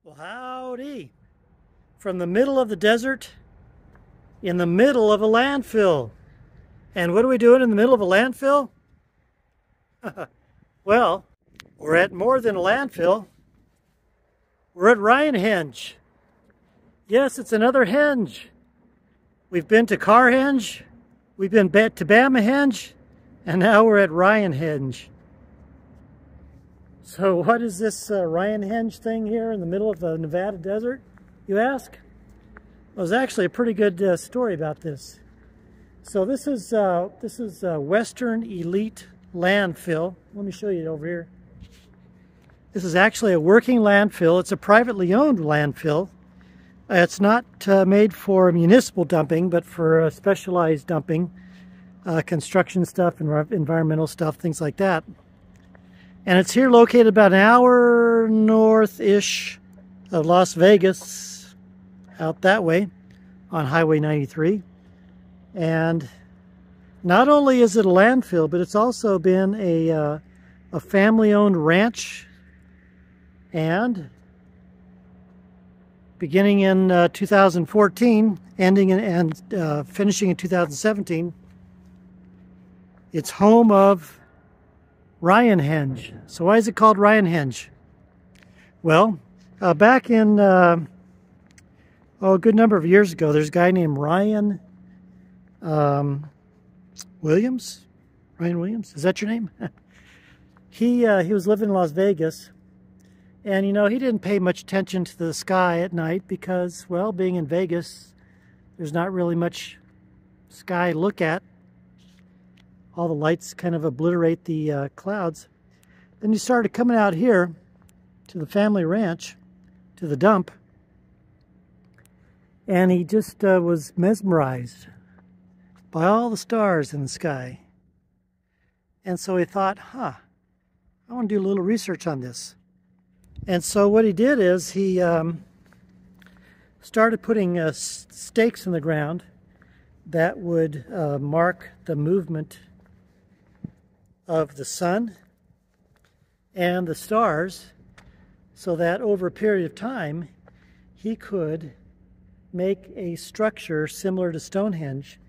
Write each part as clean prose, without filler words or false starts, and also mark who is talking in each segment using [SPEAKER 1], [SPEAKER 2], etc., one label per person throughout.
[SPEAKER 1] Well, howdy. From the middle of the desert, in the middle of a landfill. And what are we doing in the middle of a landfill? Well, we're at more than a landfill. We're at Ryanhenge. Yes, it's another henge. We've been to Carhenge, we've been to Bamahenge, and now we're at Ryanhenge. So what is this Ryanhenge thing here in the middle of the Nevada desert, you ask? Well, there's actually a pretty good story about this. So this is Western Elite Landfill. Let me show you over here. This is actually a working landfill. It's a privately owned landfill. It's not made for municipal dumping, but for specialized dumping, construction stuff, and environmental stuff, things like that. And it's here located about an hour north-ish of Las Vegas, out that way on Highway 93. And not only is it a landfill, but it's also been a family-owned ranch. And beginning in 2014, ending and finishing in 2017, it's home of Ryanhenge. So why is it called Ryanhenge? Well, back in a good number of years ago, there's a guy named Ryan Williams. Ryan Williams, is that your name? He was living in Las Vegas, and you know, he didn't pay much attention to the sky at night because, well, being in Vegas, there's not really much sky to look at. All the lights kind of obliterate the clouds. Then he started coming out here to the family ranch, to the dump, and he just was mesmerized by all the stars in the sky. And so he thought, I want to do a little research on this. And so what he did is he started putting stakes in the ground that would mark the movement of the sun and the stars, so that over a period of time he could make a structure similar to Stonehenge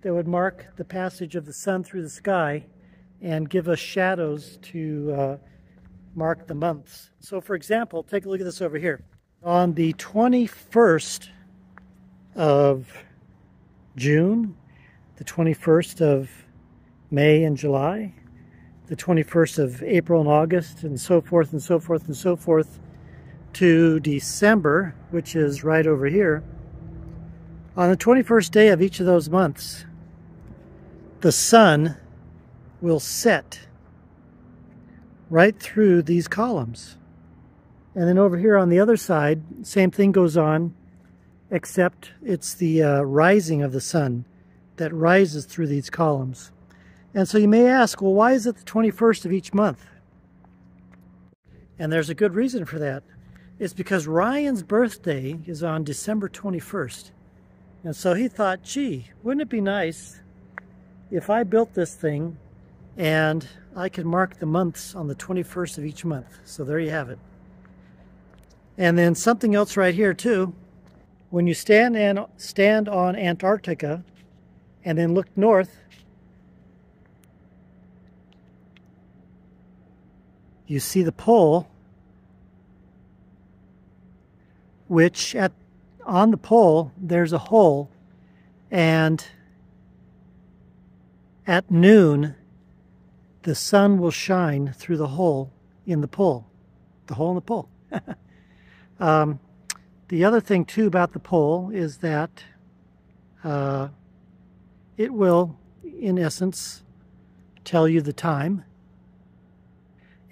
[SPEAKER 1] that would mark the passage of the sun through the sky and give us shadows to mark the months. So for example, take a look at this over here. On the 21st of June, the 21st of May and July, the 21st of April and August, and so forth and so forth and so forth, to December, which is right over here. On the 21st day of each of those months, the sun will set right through these columns. And then over here on the other side, same thing goes on, except it's the rising of the sun that rises through these columns. And so you may ask, well, why is it the 21st of each month? And there's a good reason for that. It's because Ryan's birthday is on December 21st. And so he thought, gee, wouldn't it be nice if I built this thing and I could mark the months on the 21st of each month. So there you have it. And then something else right here too. When you stand on Antarctica and then look north, you see the pole, which on the pole there's a hole, and at noon the sun will shine through the hole in the pole. The hole in the pole. The other thing too about the pole is that it will, in essence, tell you the time.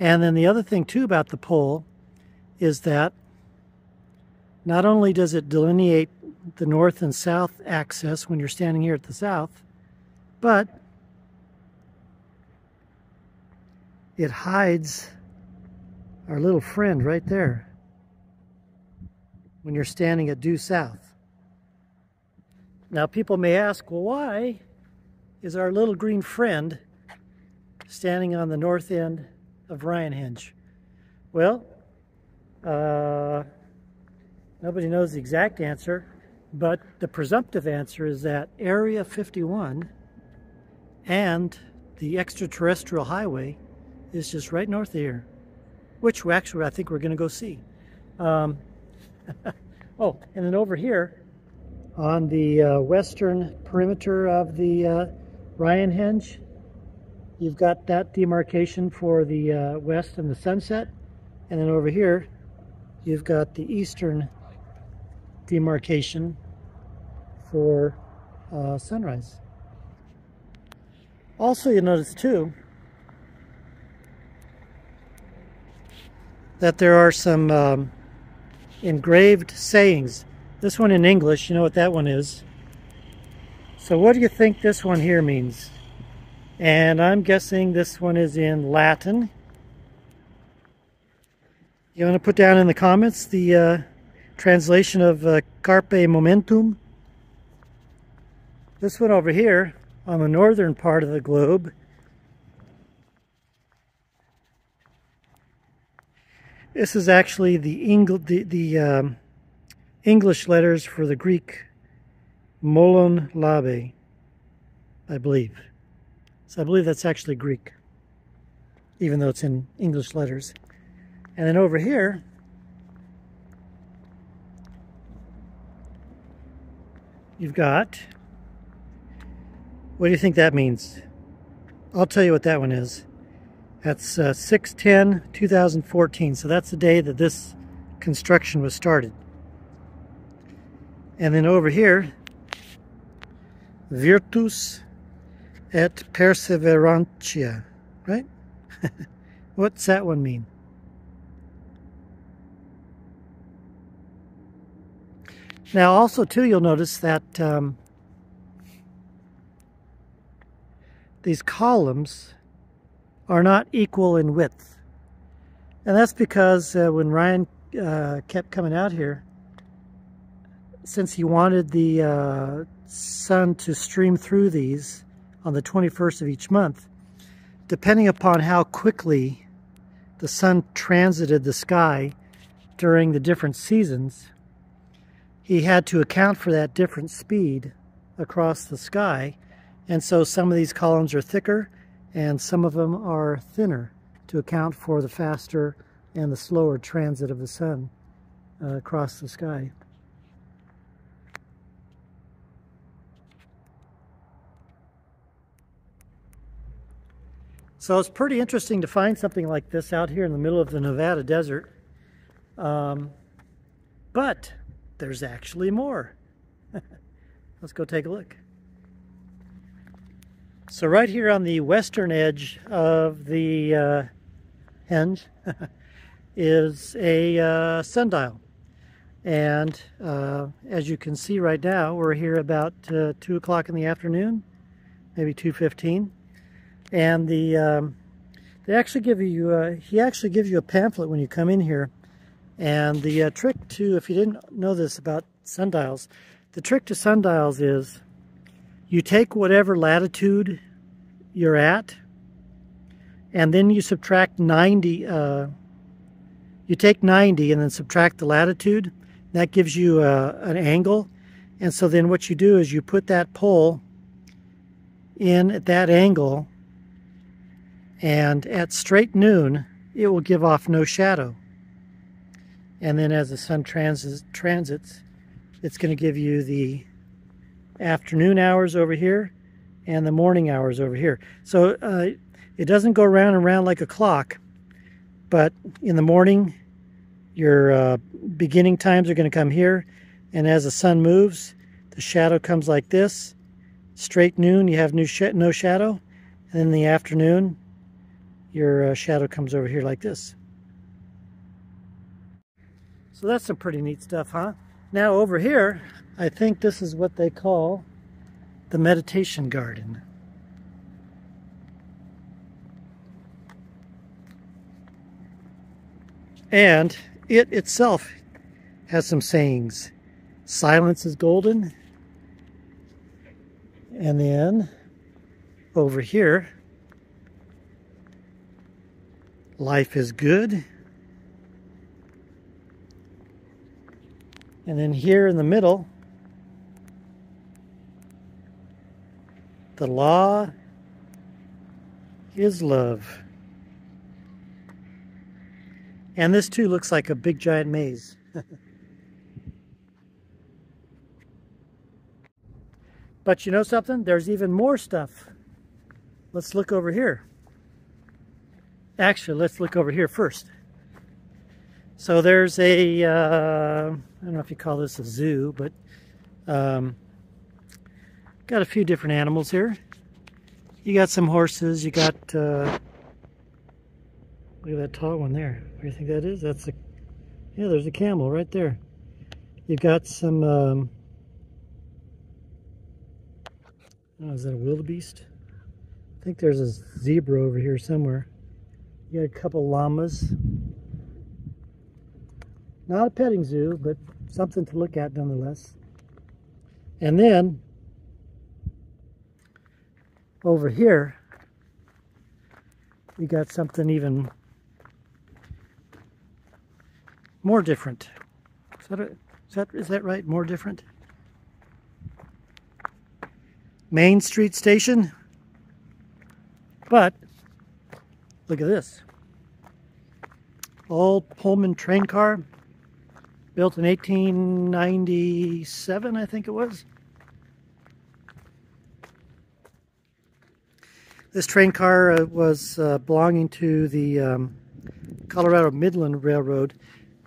[SPEAKER 1] And then the other thing too about the pole is that not only does it delineate the north and south axis when you're standing here at the south, but it hides our little friend right there when you're standing at due south. Now people may ask, well, why is our little green friend standing on the north end of Ryanhenge? Well, Nobody knows the exact answer, but the presumptive answer is that Area 51 and the extraterrestrial highway is just right north of here, which actually I think we're going to go see. Oh, and then over here on the western perimeter of the Ryanhenge, you've got that demarcation for the west and the sunset, and then over here you've got the eastern demarcation for sunrise. Also, you'll notice too that there are some engraved sayings. This one in English, you know what that one is. So what do you think this one here means? And I'm guessing this one is in Latin. You want to put down in the comments the translation of Carpe Momentum? This one over here on the northern part of the globe this is actually the English letters for the Greek Molon Labe, I believe. So I believe that's actually Greek, even though it's in English letters. And then over here, you've got, what do you think that means? I'll tell you what that one is. That's 6/10/2014. So that's the day that this construction was started. And then over here, Virtus et Perseverantia, right? What's that one mean? Now also too, you'll notice that these columns are not equal in width. And that's because when Ryan kept coming out here, since he wanted the sun to stream through these on the 21st of each month, depending upon how quickly the sun transited the sky during the different seasons, he had to account for that different speed across the sky. And so some of these columns are thicker and some of them are thinner to account for the faster and the slower transit of the sun across the sky. So it's pretty interesting to find something like this out here in the middle of the Nevada desert. But there's actually more. Let's go take a look. So right here on the western edge of the henge is a sundial. And as you can see right now, we're here about 2 o'clock in the afternoon, maybe 2:15. And they actually give you, he actually gives you a pamphlet when you come in here. And the trick to, if you didn't know this about sundials, the trick to sundials is you take whatever latitude you're at, and then you subtract 90. You take 90 and then subtract the latitude. That gives you an angle. And so then what you do is you put that pole in at that angle, and at straight noon, it will give off no shadow. And then as the sun transits, it's going to give you the afternoon hours over here and the morning hours over here. So it doesn't go round and round like a clock, but in the morning, your beginning times are going to come here, and as the sun moves, the shadow comes like this. Straight noon, you have no shadow, and in the afternoon, your shadow comes over here like this. So that's some pretty neat stuff, huh? Now over here, I think this is what they call the meditation garden. And it itself has some sayings. Silence is golden. And then over here, life is good. And then here in the middle, the law is love. And this too looks like a big giant maze. But you know something? There's even more stuff. Let's look over here. Actually, let's look over here first. So there's a, I don't know if you call this a zoo, but got a few different animals here. You got some horses, you got, look at that tall one there. What do you think that is? That's a, yeah, there's a camel right there. You've got some, oh, is that a wildebeest? I think there's a zebra over here somewhere. You got a couple llamas. Not a petting zoo, but something to look at nonetheless. And then, over here, we got something even more different. Is that right? More different? Main Street Station. But look at this. Old Pullman train car, built in 1897, I think it was. This train car was belonging to the Colorado Midland Railroad,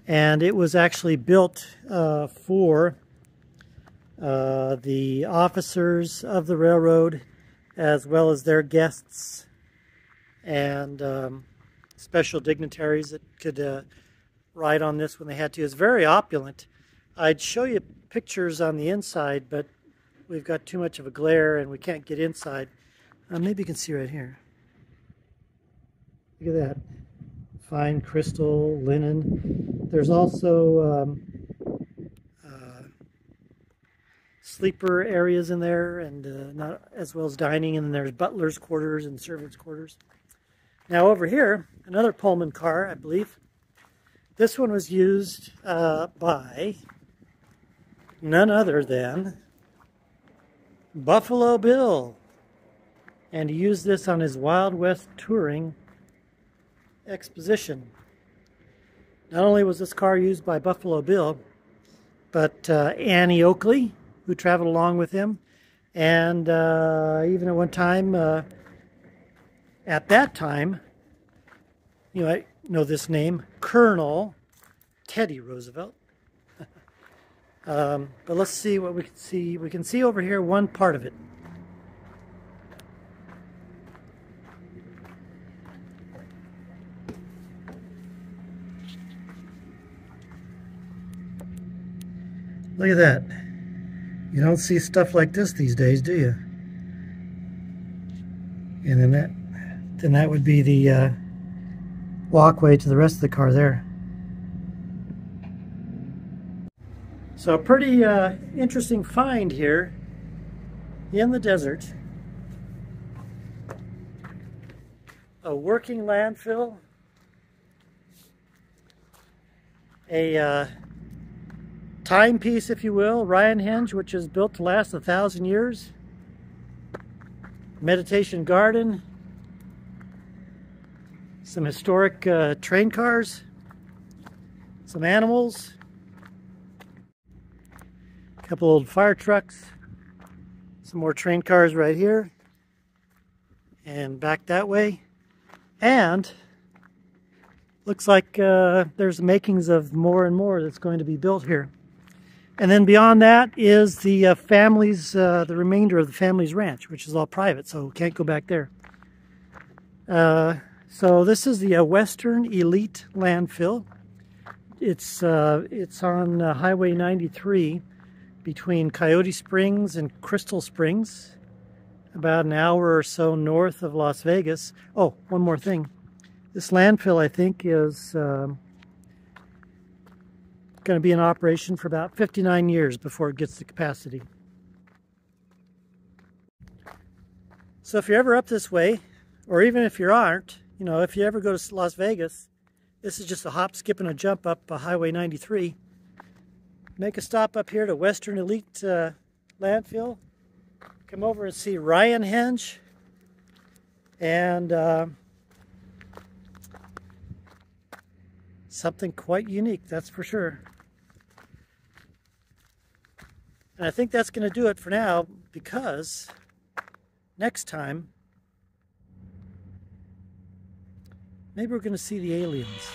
[SPEAKER 1] and it was actually built for the officers of the railroad, as well as their guests and special dignitaries that could ride on this when they had to. It's very opulent. I'd show you pictures on the inside, but we've got too much of a glare and we can't get inside. Maybe you can see right here. Look at that. Fine crystal, linen. There's also sleeper areas in there, and not as well as dining, and then there's butler's quarters and servants' quarters. Now over here, another Pullman car, I believe. This one was used by none other than Buffalo Bill. And he used this on his Wild West touring exposition. Not only was this car used by Buffalo Bill, but Annie Oakley, who traveled along with him, and even at one time, at that time, you know, I know this name, Colonel Teddy Roosevelt. But let's see what we can see. We can see over here one part of it. Look at that. You don't see stuff like this these days, do you? And then that would be the walkway to the rest of the car there. So a pretty interesting find here in the desert. A working landfill. A timepiece, if you will, Ryanhenge, which is built to last 1,000 years. Meditation garden. Some historic train cars. Some animals. A couple old fire trucks. Some more train cars right here. And back that way. And looks like there's the makings of more and more that's going to be built here. And then beyond that is the family's, the remainder of the family's ranch, which is all private, so we can't go back there. So this is the Western Elite Landfill. It's on Highway 93 between Coyote Springs and Crystal Springs, about an hour or so north of Las Vegas. Oh, one more thing. This landfill, I think, is going to be in operation for about 59 years before it gets to capacity. So if you're ever up this way, or even if you aren't, you know, if you ever go to Las Vegas, this is just a hop, skip, and a jump up Highway 93. make a stop up here to Western Elite Landfill. Come over and see Ryanhenge. And something quite unique, that's for sure. And I think that's going to do it for now, because next time, maybe we're going to see the aliens.